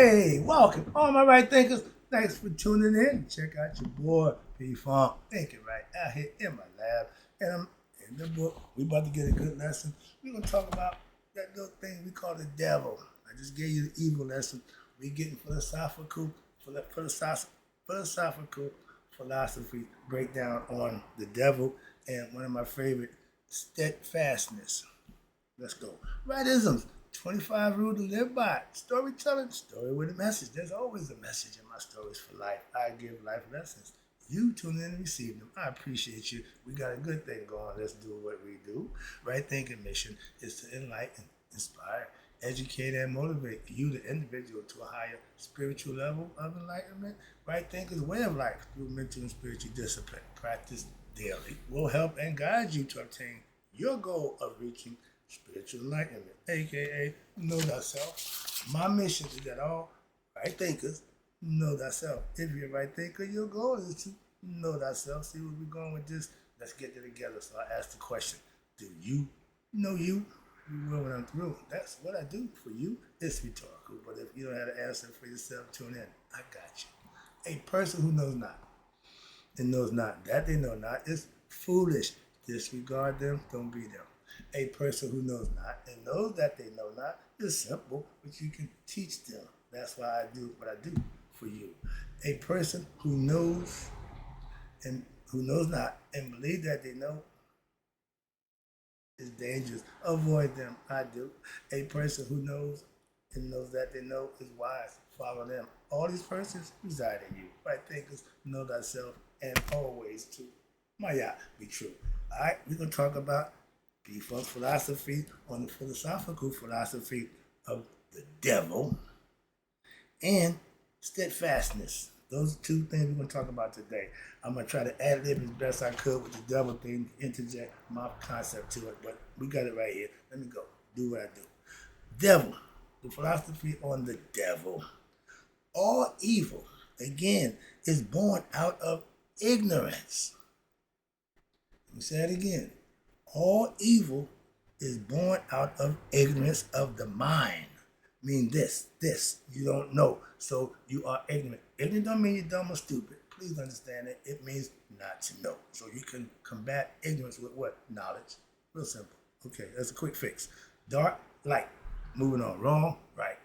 Hey, welcome, all my right thinkers. Thanks for tuning in. Check out your boy P Funk thinking right out here in my lab, and I'm in the book. We about to get a good lesson. We're gonna talk about that little thing we call the devil. I just gave you the evil lesson. We getting philosophical philosophy breakdown on the devil, and one of my favorite, steadfastness. Let's go. Rightisms. 25 rules to live by. Storytelling. Story with a message. There's always a message in my stories for life. I give life lessons. You tune in and receive them. I appreciate you. We got a good thing going. Let's do what we do. Right thinking mission is to enlighten, inspire, educate, and motivate you, the individual, to a higher spiritual level of enlightenment. Right thinking's way of life through mental and spiritual discipline. Practice daily will help and guide you to obtain your goal of reaching spiritual enlightenment, aka know thyself. My mission is that all right thinkers know thyself. If you're a right thinker, your goal is to know thyself. See where we're going with this? Let's get it together. So I ask the question: do you know you? You will when I'm through. That's what I do for you. It's rhetorical, but if you don't have an answer for yourself, tune in. I got you. A person who knows not and knows not that they know not is foolish. Disregard them, don't be them. A person who knows not and knows that they know not is simple, but you can teach them. That's why I do what I do for you. A person who knows not and believe that they know is dangerous. Avoid them. I do. A person who knows and knows that they know is wise. Follow them. All these persons reside in you. Right thinkers, know thyself, and always to Maya be true. All right, we're gonna talk about P-Funk's philosophy on the philosophical philosophy of the devil and steadfastness. Those are two things we're going to talk about today. I'm going to try to ad-lib as best I could with the devil thing, interject my concept to it, but we got it right here. Let me go. Do what I do. Devil. The philosophy on the devil. All evil, again, is born out of ignorance. Let me say it again. All evil is born out of ignorance of the mind. Mean this, you don't know, so you are ignorant. Ignorant don't mean you're dumb or stupid. Please understand that it means not to know. So you can combat ignorance with what? Knowledge. Real simple. Okay, that's a quick fix. Dark, light. Moving on. Wrong, right.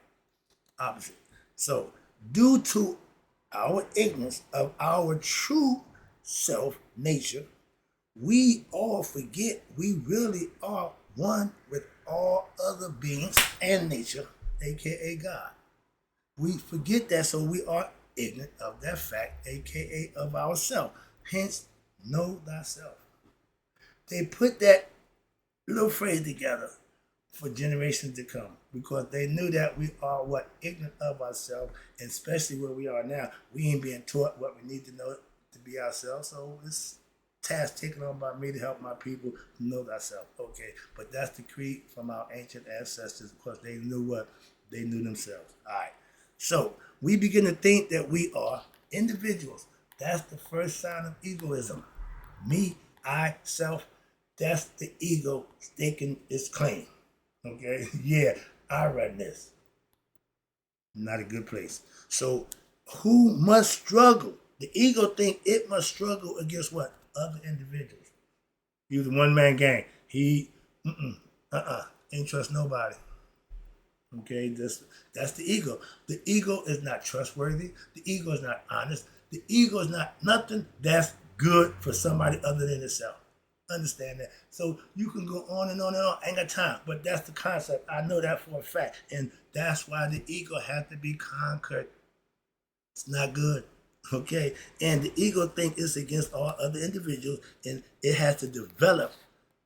Opposite. So, due to our ignorance of our true self nature, we all forget we really are one with all other beings and nature, aka God. We forget that, so we are ignorant of that fact, aka of ourselves. Hence, know thyself. They put that little phrase together for generations to come because they knew that we are what? Ignorant of ourselves, and especially where we are now. We ain't being taught what we need to know to be ourselves, so it's task taken on by me to help my people know thyself. Okay, but that's the creed from our ancient ancestors because they knew what? They knew themselves. All right. So we begin to think that we are individuals. That's the first sign of egoism. Me, I, self. That's the ego staking its claim. Okay? Yeah, I run this. Not a good place. So who must struggle? The ego think it must struggle against what? Other individuals. He was a one-man gang. He, ain't trust nobody. Okay, that's the ego. The ego is not trustworthy. The ego is not honest. The ego is not nothing that's good for somebody other than itself. Understand that. So you can go on and on and on. I ain't got time, but that's the concept. I know that for a fact, and that's why the ego has to be conquered. It's not good. Okay, and the ego think it's against all other individuals, and it has to develop.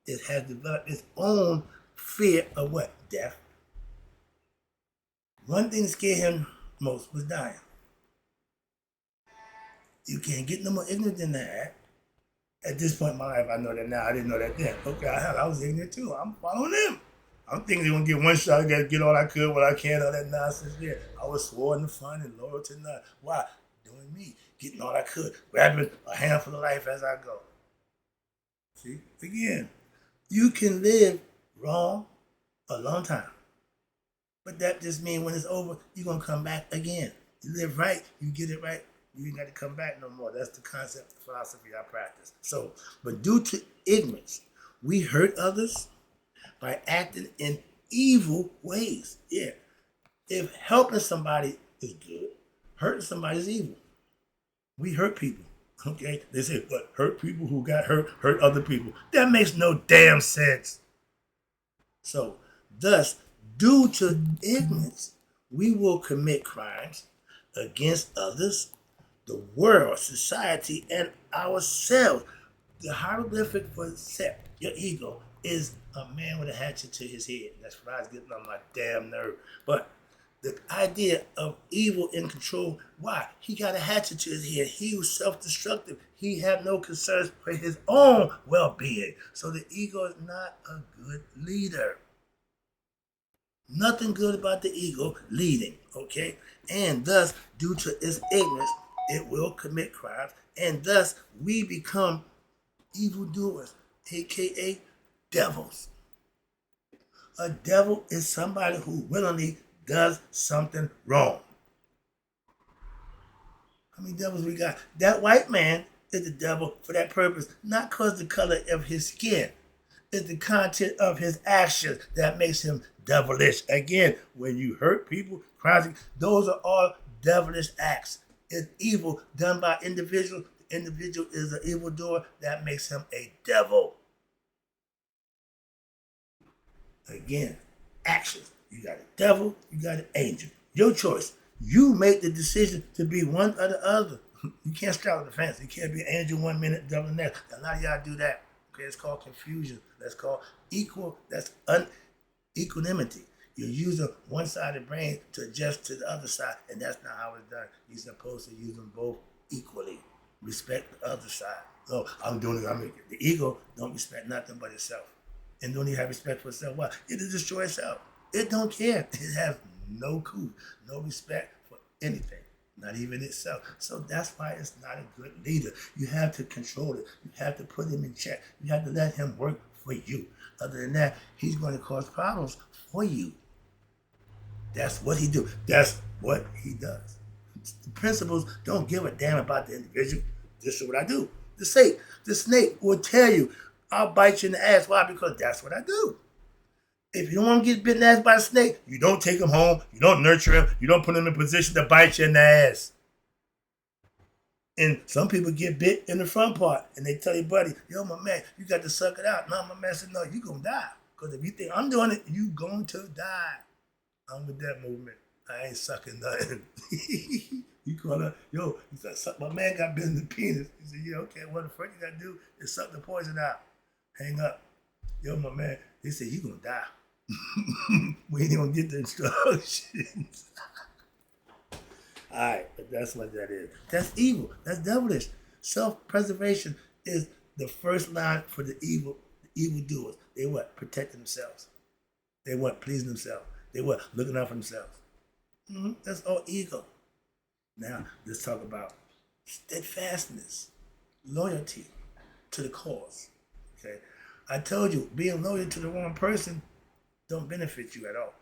It has developed its own fear of what? Death. One thing that scared him most was dying. You can't get no more ignorant than that. At this point in my life, I know that now. I didn't know that then. Okay, I was ignorant too. I'm following them. I'm thinking they're gonna get one shot. I gotta get all I could, what I can, all that nonsense there. I was swore in the fun and loyal to none. Why? Doing me, getting all I could, grabbing a handful of life as I go. See, again, you can live wrong a long time, But that just means when it's over, you're going to come back again. You live right, you get it right, you ain't got to come back no more. That's the concept, the philosophy I practice. So, but due to ignorance, we hurt others by acting in evil ways. Yeah. If helping somebody is good, hurting somebody is evil. We hurt people. Okay? They say, what? Hurt people who got hurt other people. That makes no damn sense. So, thus, due to ignorance, we will commit crimes against others, the world, society, and ourselves. The hieroglyphic for set, your ego, is a man with a hatchet to his head. That's what I was getting on my damn nerve. But the idea of evil in control, why? He got a hatchet to his head. He was self-destructive. He had no concerns for his own well-being. So the ego is not a good leader. Nothing good about the ego leading, okay? And thus, due to its ignorance, it will commit crimes. And thus, we become evildoers, aka devils. A devil is somebody who willingly does something wrong. How many devils we got? That white man is the devil for that purpose, not because the color of his skin. It's the content of his actions that makes him devilish. Again, when you hurt people, crimes, those are all devilish acts. It's evil done by individuals. The individual is an evildoer. That makes him a devil. Again, actions. You got a devil, you got an angel. Your choice. You make the decision to be one or the other. You can't straddle the fence. You can't be an angel 1 minute, devil next. A lot of y'all do that. Okay, it's called confusion. That's called equanimity. You're using one side of the brain to adjust to the other side, and that's not how it's done. You're supposed to use them both equally. Respect the other side. So I'm doing it. The ego don't respect nothing but itself. And don't even have respect for itself. Why? It'll destroy itself. It don't care. It has no clue, no respect for anything, not even itself. So that's why it's not a good leader. You have to control it. You have to put him in check. You have to let him work for you. Other than that, he's going to cause problems for you. That's what he do. That's what he does. The principles don't give a damn about the individual. This is what I do. The snake will tell you, I'll bite you in the ass. Why? Because that's what I do. If you don't want to get bitten in the ass by a snake, you don't take him home, you don't nurture him, you don't put him in a position to bite you in the ass. And some people get bit in the front part, and they tell your buddy, yo, my man, you got to suck it out. No, my man said, no, you going to die. Because if you think I'm doing it, you going to die. I'm with that movement. I ain't sucking nothing. You call her, yo, he said, my man got bit in the penis. He said, yeah, okay, well, the first you got to do is suck the poison out. Hang up. Yo, my man, they said, you going to die. We ain't gonna get the instructions. All right, but that's what that is. That's evil. That's devilish. Self-preservation is the first line for the evildoers. They what? Protecting themselves. They what? Pleasing themselves. They what? Looking out for themselves. That's all ego. Now, let's talk about steadfastness, loyalty to the cause. Okay, I told you, being loyal to the wrong person don't benefit you at all.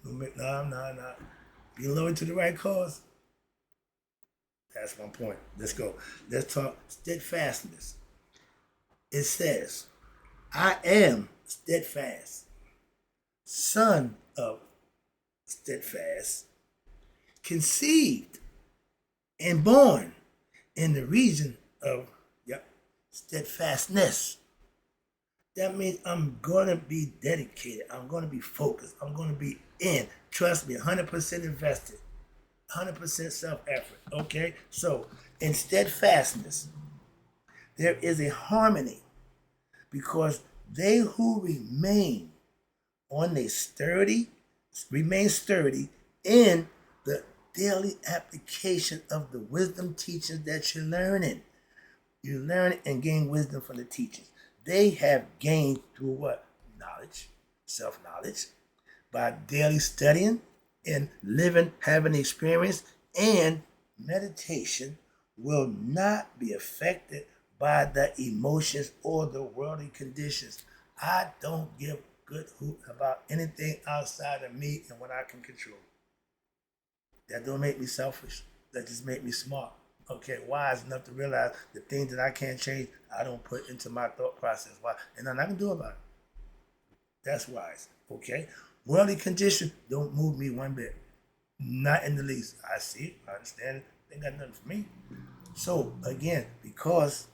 No. Being loyal to the right cause, that's my point. Let's go. Let's talk steadfastness. It says, I am steadfast, son of steadfast, conceived and born in the region of steadfastness. That means I'm going to be dedicated. I'm going to be focused. I'm going to be in. Trust me, 100% invested. 100% self-effort. Okay? So, in steadfastness, there is a harmony because they who remain sturdy in the daily application of the wisdom teachings that you're learning. You learn and gain wisdom from the teachings. They have gained through what? Knowledge, self-knowledge, by daily studying and living, having experience, and meditation will not be affected by the emotions or the worldly conditions. I don't give good hoot about anything outside of me and what I can control. That don't make me selfish. That just make me smart. Okay, wise enough to realize the things that I can't change, I don't put into my thought process. Why? And nothing I can do about it. That's wise. Okay? Worldly condition don't move me one bit. Not in the least. I see it. I understand it. They got nothing for me. So, again, because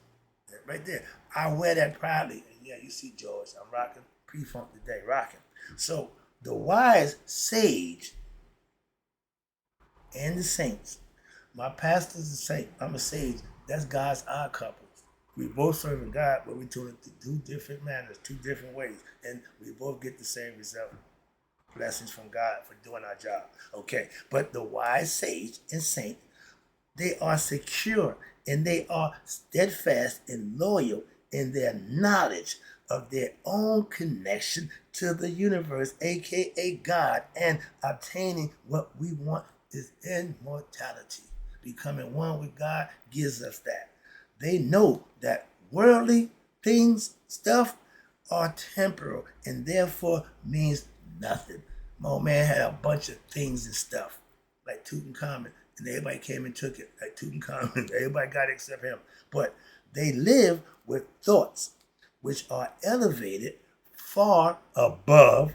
right there, I wear that proudly. And yeah, you see George, I'm rocking pre-funk today, rocking. So, the wise sage and the saints. My pastor's a saint. I'm a sage. That's God's odd couple. We both serving God, but we do it in two different manners, two different ways, and we both get the same result. Blessings from God for doing our job. Okay, but the wise sage and saint, they are secure and they are steadfast and loyal in their knowledge of their own connection to the universe, aka God, and obtaining what we want is immortality. Becoming one with God gives us that. They know that worldly things, stuff, are temporal and therefore means nothing. My old man had a bunch of things and stuff, like Tutankhamun, and everybody came and took it, like Tutankhamun. Everybody got it except him. But they live with thoughts which are elevated far above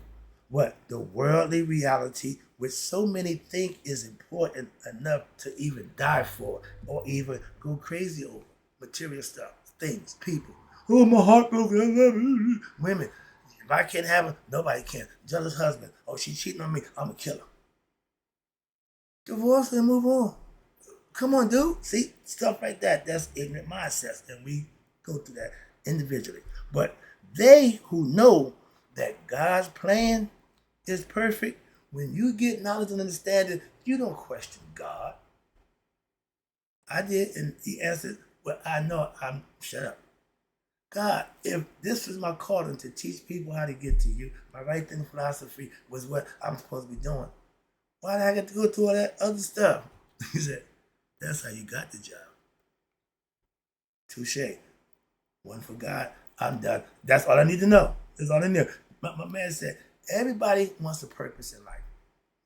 what the worldly reality which so many think is important enough to even die for or even go crazy over. Material stuff, things, people. Oh, my heart broken. Women. If I can't have her, nobody can. Jealous husband. Oh, she's cheating on me. I'm a killer. Divorce and move on. Come on, dude. See, stuff like that. That's ignorant mindsets. And we go through that individually. But they who know that God's plan is perfect, when you get knowledge and understanding, you don't question God. I did, and he answered, well, I know I'm shut up. God, if this was my calling to teach people how to get to you, my right thinking philosophy was what I'm supposed to be doing. Why did I get to go through all that other stuff? He said, that's how you got the job. Touche. One for God, I'm done. That's all I need to know. That's all I need. My man said, everybody wants a purpose in life.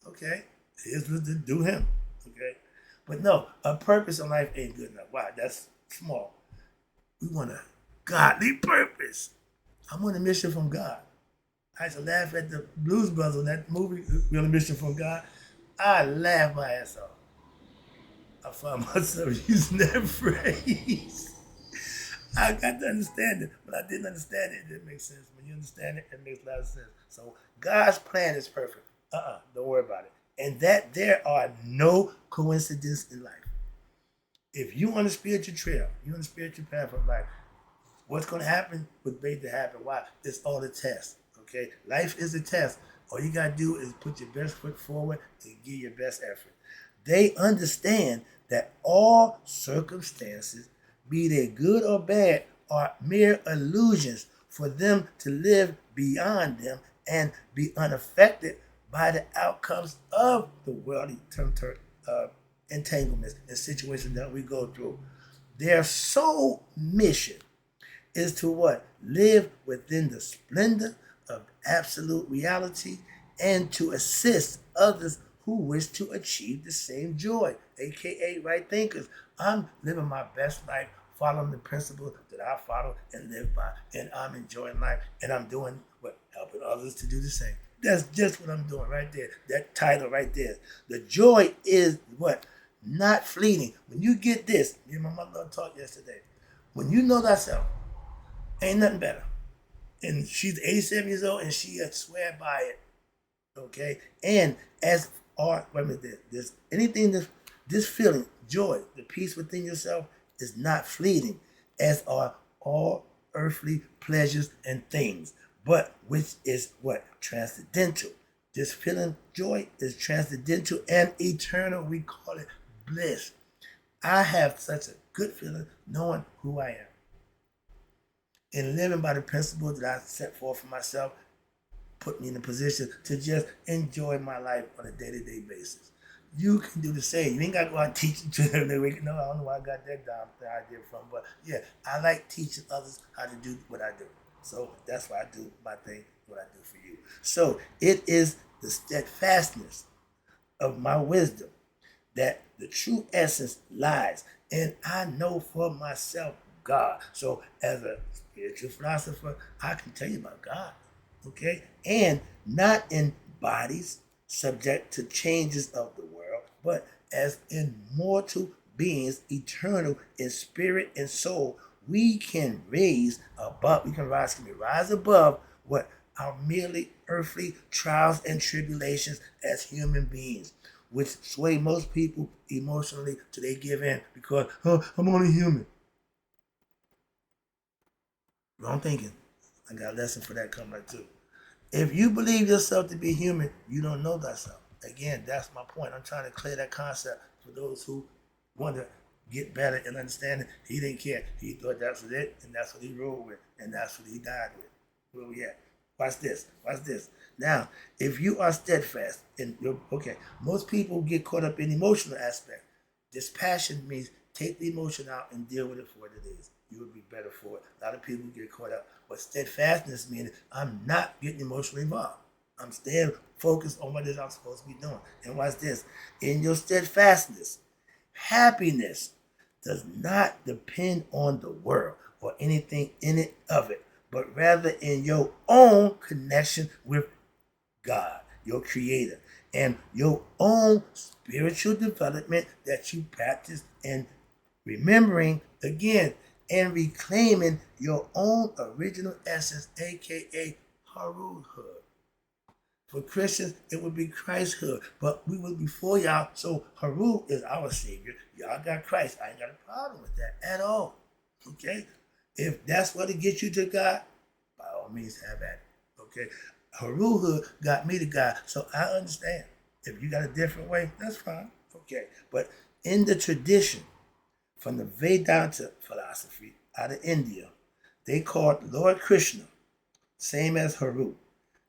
Okay? Here's what to do him. Okay? But no, a purpose in life ain't good enough. Why? That's small. We want a godly purpose. I'm on a mission from God. I used to laugh at the Blues Brothers on that movie, We're on a Mission from God. I laughed my ass off. I found myself using that phrase. I got to understand it, but I didn't understand it. It didn't make sense. When you understand it, it makes a lot of sense. So God's plan is perfect. Don't worry about it. And that there are no coincidences in life. If you on a spiritual trail, you on a spiritual path of life, what's going to happen was made to happen. Why? It's all a test. Okay? Life is a test. All you got to do is put your best foot forward and give your best effort. They understand that all circumstances, be they good or bad, are mere illusions for them to live beyond them and be unaffected by the outcomes of the worldly entanglements and situations that we go through. Their sole mission is to what? Live within the splendor of absolute reality and to assist others who wish to achieve the same joy, aka right thinkers. I'm living my best life, following the principles that I follow and live by, and I'm enjoying life, and I'm doing what? Helping others to do the same. That's just what I'm doing right there. That title right there. The joy is what? Not fleeting. When you get this, me and my mother talked yesterday. When you know thyself, ain't nothing better. And she's 87 years old, and she swear by it. Okay? And as art, wait a minute, there's anything this feeling, joy, the peace within yourself is not fleeting, as are all earthly pleasures and things, but which is what? Transcendental. This feeling, joy, is transcendental and eternal. We call it bliss. I have such a good feeling knowing who I am and living by the principles that I set forth for myself, put me in a position to just enjoy my life on a day-to-day basis. You can do the same. You ain't got to go out teaching children every week. No, I don't know where I got that idea from. But yeah, I like teaching others how to do what I do. So that's why I do my thing what I do for you. So it is the steadfastness of my wisdom that the true essence lies. And I know for myself God. So as a spiritual philosopher, I can tell you about God. Okay? And not in bodies subject to changes of the world, but as immortal beings, eternal in spirit and soul, we can rise above what our merely earthly trials and tribulations as human beings, which sway most people emotionally till they give in because, oh, I'm only human. Wrong thinking. I got a lesson for that coming up too. If you believe yourself to be human, you don't know thyself. Again, that's my point. I'm trying to clear that concept for those who want to get better and understand it. He didn't care. He thought that was it, and that's what he rolled with, and that's what he died with. Where we at? Watch this. Watch this. Now, if you are steadfast, and okay, most people get caught up in the emotional aspect. Dispassion means take the emotion out and deal with it for what it is. You would be better for it. A lot of people get caught up. But steadfastness means I'm not getting emotionally involved. I'm staying focused on what it is I'm supposed to be doing. And watch this. In your steadfastness, happiness does not depend on the world or anything in it of it, but rather in your own connection with God, your creator, and your own spiritual development that you practice, and remembering again and reclaiming your own original essence, aka Haruhood. For Christians, it would be Christhood, but we was before y'all, so Haru is our Savior. Y'all got Christ. I ain't got a problem with that at all. Okay? If that's what it gets you to God, by all means have at it. Okay? Haruhood got me to God, so I understand. If you got a different way, that's fine. Okay? But in the tradition, from the Vedanta philosophy out of India, they called Lord Krishna, same as Haru.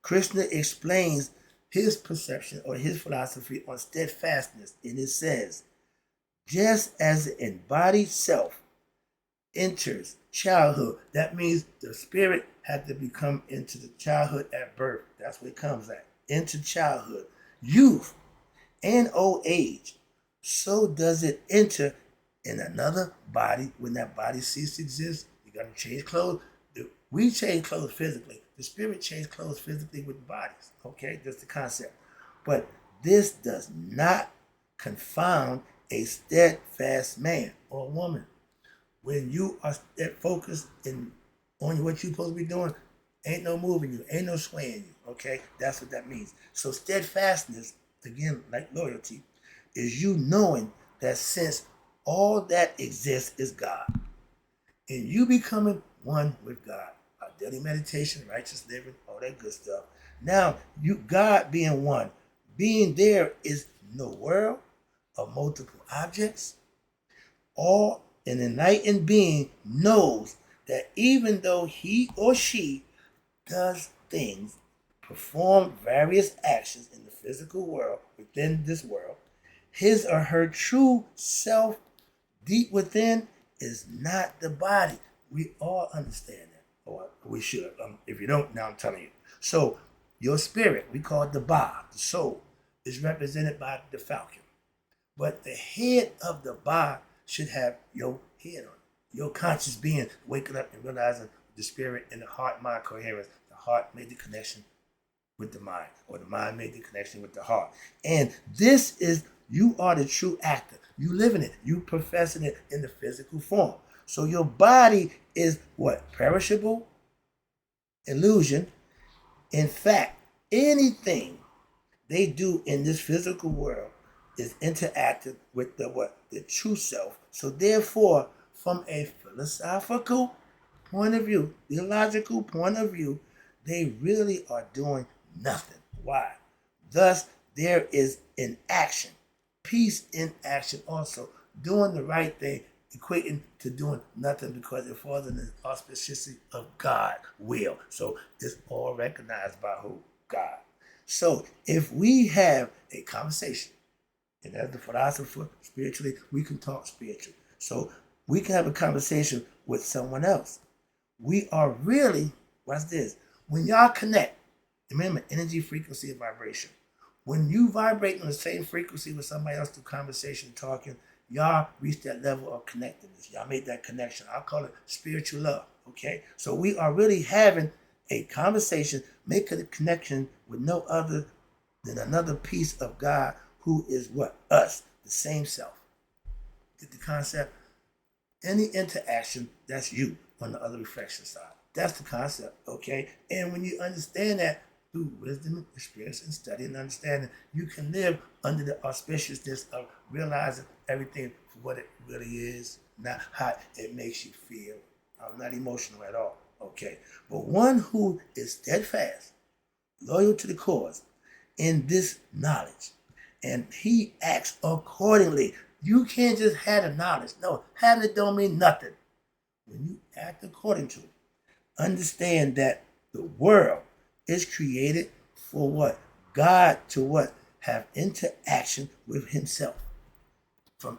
Krishna explains his perception or his philosophy on steadfastness, and it says, just as the embodied self enters childhood, that means the spirit had to become into the childhood at birth. That's what it comes at, into childhood, youth, and old age. So does it enter in another body when that body ceases to exist. You got to change clothes. We change clothes physically. The spirit changes clothes physically with the bodies. Okay, that's the concept. But this does not confound a steadfast man or woman. When you are focused on what you're supposed to be doing, ain't no moving you, ain't no swaying you. Okay, that's what that means. So steadfastness, again, like loyalty, is you knowing that since all that exists is God, and you becoming one with God, our daily meditation, righteous living, all that good stuff. Now, God being one, being there is no world of multiple objects. All an enlightened being knows that even though he or she does things, perform various actions in the physical world, within this world, his or her true self deep within is not the body. We all understand that, or we should. If you don't, now I'm telling you. So your spirit, we call it the Ba, the soul, is represented by the falcon. But the head of the Ba should have your head on it. Your conscious being waking up and realizing the spirit and the heart-mind coherence. The heart made the connection with the mind, or the mind made the connection with the heart. And this is, you are the true actor. You live in it. You professing it in the physical form. So your body is what? Perishable? Illusion. In fact, anything they do in this physical world is interactive with the what? The true self. So therefore, from a philosophical point of view, theological point of view, they really are doing nothing. Why? Thus, there is an action. Peace in action also. Doing the right thing, equating to doing nothing because it falls in the auspiciousness of God will. So it's all recognized by who? God. So if we have a conversation, and as the philosopher, spiritually, we can talk spiritually. So we can have a conversation with someone else. We are really, watch this, when y'all connect, Remember, energy, frequency, and vibration. When you vibrate on the same frequency with somebody else through conversation, talking, y'all reach that level of connectedness. Y'all made that connection. I'll call it spiritual love. Okay? So we are really having a conversation, making a connection with no other than another piece of God who is what? Us, the same self. Get the concept? Any interaction, that's you on the other reflection side. That's the concept, okay? And when you understand that through wisdom, experience, and study and understanding, you can live under the auspiciousness of realizing everything for what it really is, not how it makes you feel. I'm not emotional at all, okay? But one who is steadfast, loyal to the cause, in this knowledge, and he acts accordingly. You can't just have the knowledge. No, having it don't mean nothing. When you act according to it, understand that the world is created for what? God to what? Have interaction with himself from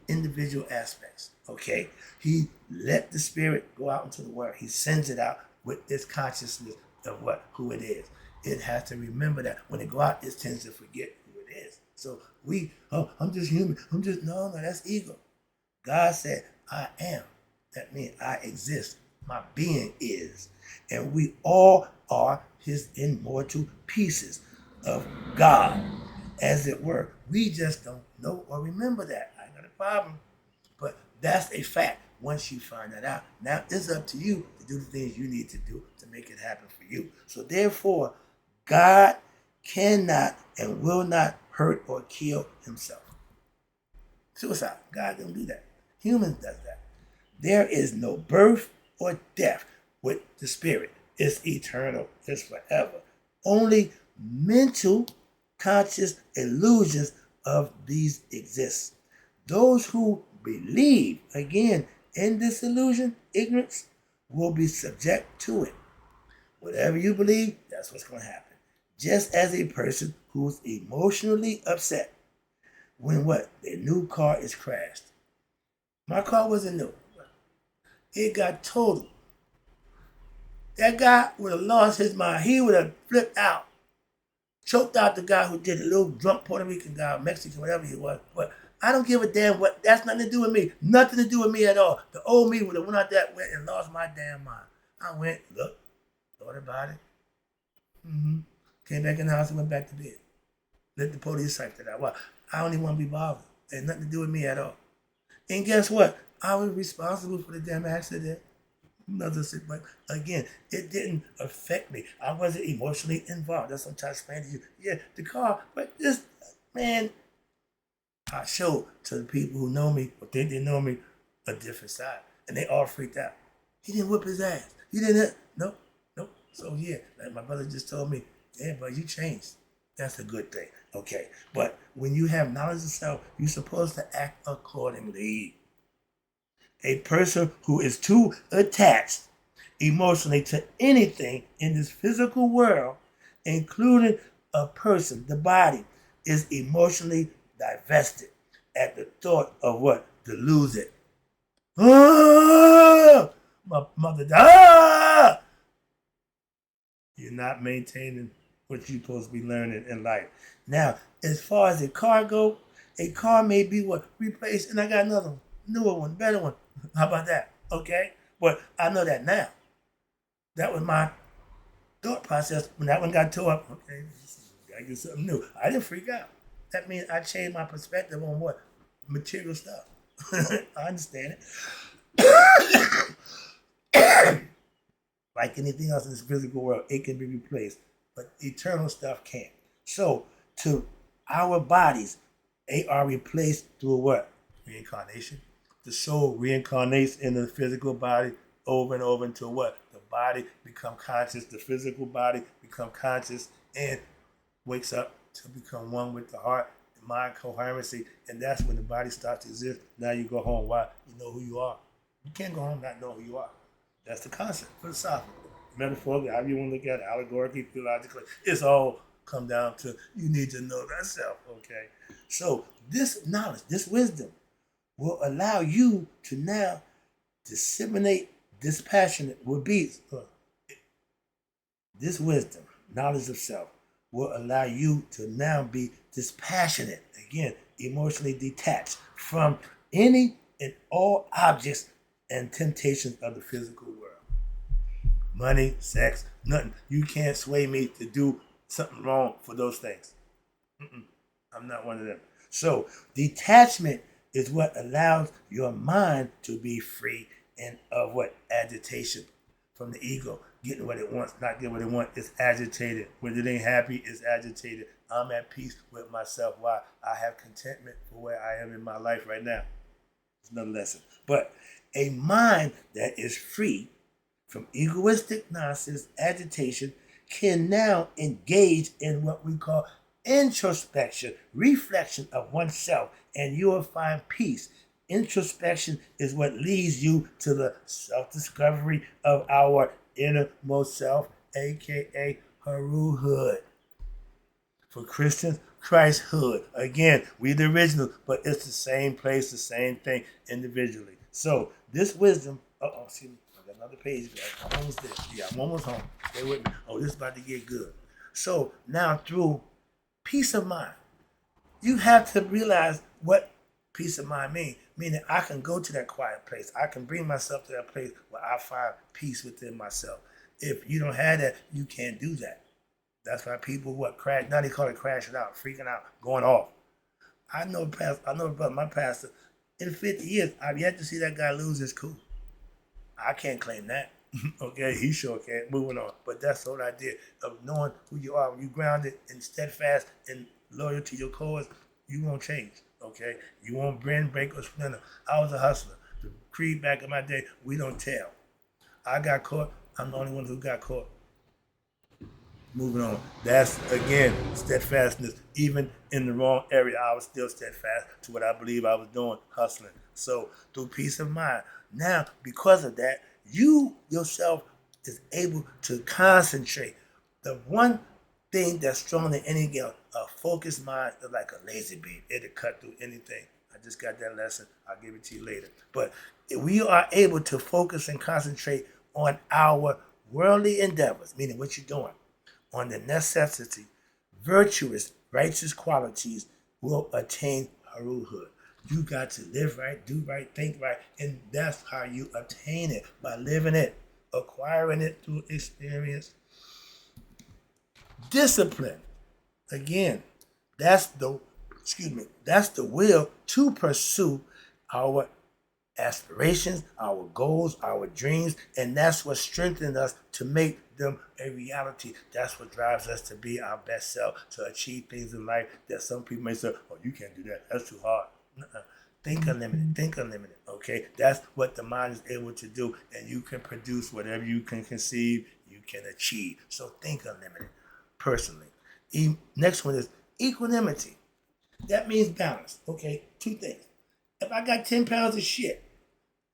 individual aspects. Okay? He let the spirit go out into the world. He sends it out with its consciousness of what? Who it is. It has to remember that. When it go out, it tends to forget who it is. So I'm just human. No, that's ego. God said, I am. That means I exist. My being is. And we all are his immortal pieces of God, as it were. We just don't know or remember that. I got a problem. But that's a fact. Once you find that out, now it's up to you to do the things you need to do to make it happen for you. So therefore, God cannot and will not hurt or kill himself. Suicide. God don't do that. Humans does that. There is no birth or death with the spirit. It's eternal. It's forever. Only mental, conscious illusions of these exist. Those who believe, again, in this illusion, ignorance, will be subject to it. Whatever you believe, that's what's going to happen. Just as a person who's emotionally upset when what? Their new car is crashed. My car wasn't new. It got totaled. That guy would have lost his mind. He would have flipped out. Choked out the guy who did it, a little drunk Puerto Rican guy, Mexican, whatever he was. But I don't give a damn what. That's nothing to do with me. Nothing to do with me at all. The old me would have went out that way and lost my damn mind. I went, looked, thought about it. Came back in the house and went back to bed. Let the police cite it out. Well, I don't even want to be bothered. It had nothing to do with me at all. And guess what? I was responsible for the damn accident. Another shit, but again, it didn't affect me. I wasn't emotionally involved. That's what I'm trying to explain to you. Yeah, the car, but this, man, I showed to the people who know me or think they know me a different side. And they all freaked out. He didn't whip his ass. He didn't, nope. So yeah, like my brother just told me, yeah, but you changed. That's a good thing. Okay. But when you have knowledge of self, you're supposed to act accordingly. A person who is too attached emotionally to anything in this physical world, including a person, the body, is emotionally divested at the thought of what? To lose it. Ah! My mother died. You're not maintaining what you're supposed to be learning in life. Now, as far as a car goes, a car may be what? Replaced, and I got another one, newer one, better one. How about that? Okay? But I know that now. That was my thought process when that one got tore up. Okay, gotta get something new. I didn't freak out. That means I changed my perspective on what? Material stuff. I understand it. Like anything else in this physical world, it can be replaced. But eternal stuff can't. So, to our bodies, they are replaced through what? Reincarnation. The soul reincarnates in the physical body over and over until what? The body become conscious, the physical body become conscious and wakes up to become one with the heart, the mind coherency, and that's when the body starts to exist. Now you go home. Why? You know who you are. You can't go home not know who you are. That's the concept, philosophically, metaphorically, however you want to look at it, allegorically, theologically. It's all come down to you need to know thyself, okay? So this knowledge, this wisdom, will allow you to now disseminate dispassionate will be this wisdom knowledge of self will allow you to now be dispassionate, again, emotionally detached from any and all objects and temptations of the physical world. Money, sex, nothing. You can't sway me to do something wrong for those things. I'm not one of them. So detachment is what allows your mind to be free and of what? Agitation from the ego. Getting what it wants, not getting what it wants. It's agitated. When it ain't happy, it's agitated. I'm at peace with myself. Why? I have contentment for where I am in my life right now. It's another lesson. But a mind that is free from egoistic nonsense, agitation, can now engage in what we call introspection, reflection of oneself, and you will find peace. Introspection is what leads you to the self-discovery of our innermost self, aka Haruhood. For Christians, Christhood. Again, we the original, but it's the same place, the same thing individually. So this wisdom, excuse me, I got another page. I'm almost there. Yeah, I'm almost home. Stay with me. Oh, this is about to get good. So now through peace of mind, you have to realize what peace of mind means. Meaning I can go to that quiet place. I can bring myself to that place where I find peace within myself. If you don't have that, you can't do that. That's why people crash. Now they call it crashing out, freaking out, going off. I know about my pastor. In 50 years, I've yet to see that guy lose his cool. I can't claim that. Okay, he sure can't. Moving on. But that's the whole idea of knowing who you are. When you grounded and steadfast and loyal to your cause, you won't change. Okay, you won't bend, break, or splinter. I was a hustler. The creed back in my day, we don't tell. I got caught. I'm the only one who got caught. Moving on. That's, again, steadfastness. Even in the wrong area, I was still steadfast to what I believe I was doing, hustling. So, through peace of mind. Now, because of that, you yourself is able to concentrate. The one thing that's stronger than anything else, a focused mind is like a laser beam. It'll cut through anything. I just got that lesson. I'll give it to you later. But if we are able to focus and concentrate on our worldly endeavors, meaning what you're doing, on the necessity, virtuous, righteous qualities will attain Haruhood. You got to live right, do right, think right, and that's how you obtain it, by living it, acquiring it through experience. Discipline, again, that's the will to pursue our aspirations, our goals, our dreams, and that's what strengthens us to make them a reality. That's what drives us to be our best self, to achieve things in life that some people may say, oh, you can't do that. That's too hard. Think unlimited, okay? That's what the mind is able to do, and you can produce whatever you can conceive, you can achieve. So think unlimited, personally. Next one is equanimity. That means balance, okay? Two things. If I got 10 pounds of shit,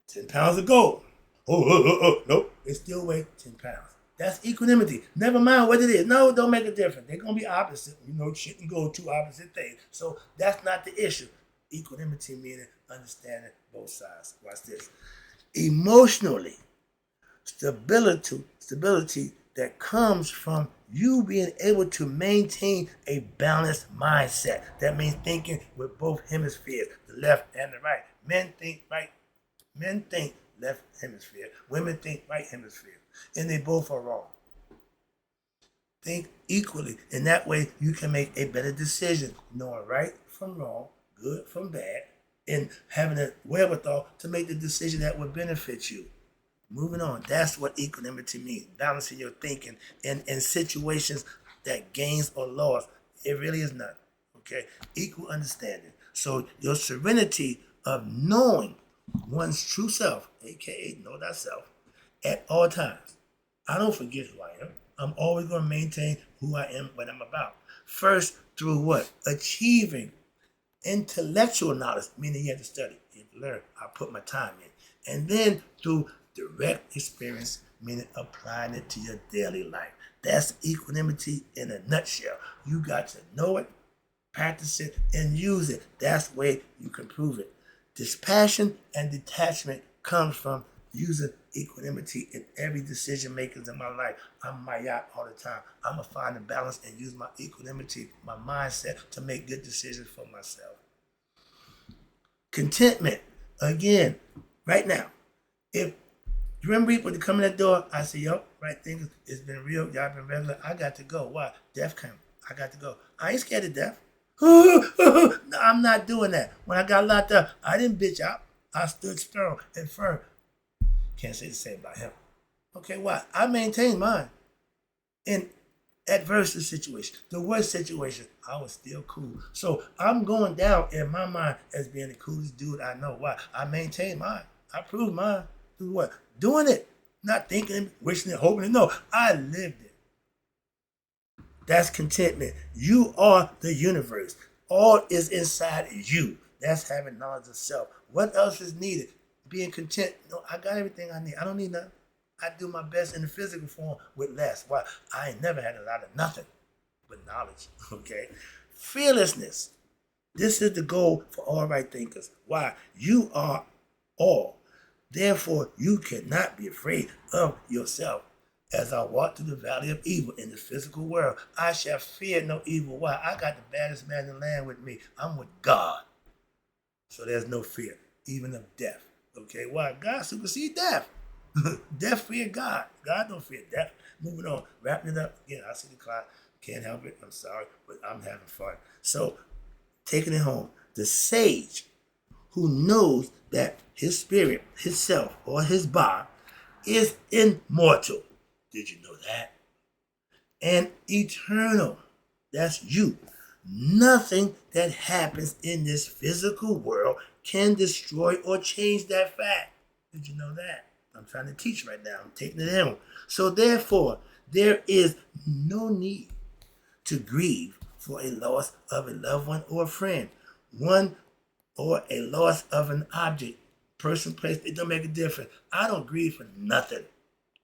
10 pounds of gold. Nope. It still weighs 10 pounds. That's equanimity. Never mind what it is. No, it don't make a difference. They're going to be opposite. Shit and gold, two opposite things. So that's not the issue. Equanimity meaning understanding both sides. Watch this. Emotionally, stability that comes from you being able to maintain a balanced mindset. That means thinking with both hemispheres, the left and the right. Men think right. Men think left hemisphere. Women think right hemisphere. And they both are wrong. Think equally. In that way, you can make a better decision, knowing right from wrong, good from bad, and having a wherewithal to make the decision that would benefit you. Moving on. That's what equanimity means. Balancing your thinking in situations that gains or loss. It really is not. Okay? Equal understanding. So your serenity of knowing one's true self, aka know thyself, at all times. I don't forget who I am. I'm always going to maintain who I am, what I'm about. First, through what? Achieving intellectual knowledge, meaning you have to study, you have to learn. I put my time in. And then through direct experience, meaning applying it to your daily life. That's equanimity in a nutshell. You got to know it, practice it, and use it. That's the way you can prove it. Dispassion and detachment comes from using equanimity in every decision makers in my life. I'm my yacht all the time. I'm going to find the balance and use my equanimity, my mindset to make good decisions for myself. Contentment, again, right now. If Grim Reaper to come in that door, I say, yo, right thing, it's been real, y'all been regular, I got to go. Why? Death came. I got to go. I ain't scared of death. No, I'm not doing that. When I got locked up, I didn't bitch out. I stood strong and firm. Can't say the same about him. Okay, why? I maintained mine. In adverse situation, the worst situation, I was still cool. So I'm going down in my mind as being the coolest dude I know. Why? I maintained mine. I proved mine. Through what? Doing it. Not thinking, wishing it, hoping it. No, I lived it. That's contentment. You are the universe. All is inside you. That's having knowledge of self. What else is needed? Being content. No, I got everything I need. I don't need nothing. I do my best in the physical form with less. Why? I ain't never had a lot of nothing but knowledge. Okay? Fearlessness. This is the goal for all right thinkers. Why? You are all. Therefore, you cannot be afraid of yourself. As I walk through the valley of evil in the physical world, I shall fear no evil. Why? I got the baddest man in the land with me. I'm with God. So there's no fear, even of death. Okay? Why? God supersedes death. Death fear God. God don't fear death. Moving on. Wrapping it up. Again, I see the clock. Can't help it. I'm sorry, but I'm having fun. So, taking it home. The sage who knows that his spirit, his self, or his body is immortal. Did you know that? And eternal. That's you. Nothing that happens in this physical world can destroy or change that fact. Did you know that? I'm trying to teach right now. I'm taking it in. So therefore, there is no need to grieve for a loss of a loved one or a friend. One or a loss of an object, person, place, it don't make a difference. I don't grieve for nothing.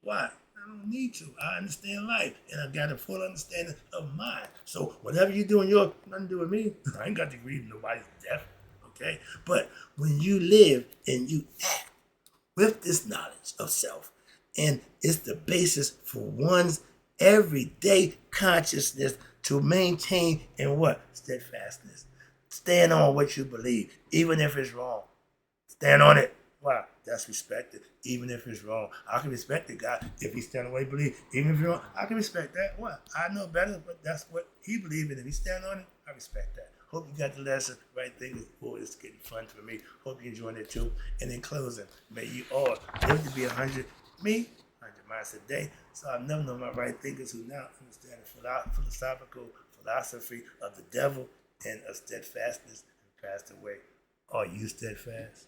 Why? I don't need to. I understand life, and I got a full understanding of mine. So whatever you do in your, nothing to do with me. I ain't got to grieve nobody's death, okay? But when you live and you act with this knowledge of self, and it's the basis for one's everyday consciousness to maintain in what? Steadfastness. Stand on what you believe, even if it's wrong. Stand on it. Why? That's respected, even if it's wrong. I can respect the guy if he stand on what he believes, even if it's wrong. I can respect that. What? I know better, but that's what he believes in. If he stand on it, I respect that. Hope you got the lesson. Right thing. Boy, it's getting fun for me. Hope you enjoyed it too. And in closing, may you all live to be 100. Me, 100 miles a day. So I've never known my right thinkers who now understand the philosophical philosophy of the devil and of steadfastness and passed away. Are you steadfast?